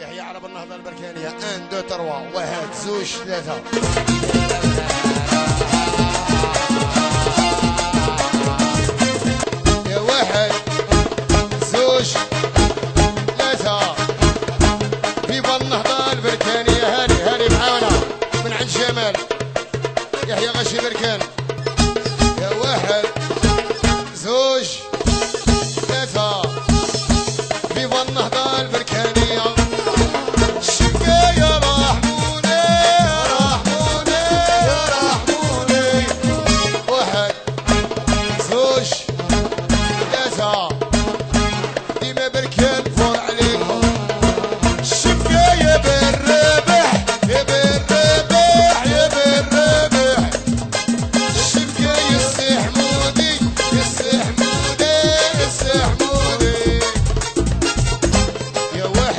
ويحيى عرب النهضة البركانية 1 2 3 1 2 3. يا 1 2 3 فيفا النهضة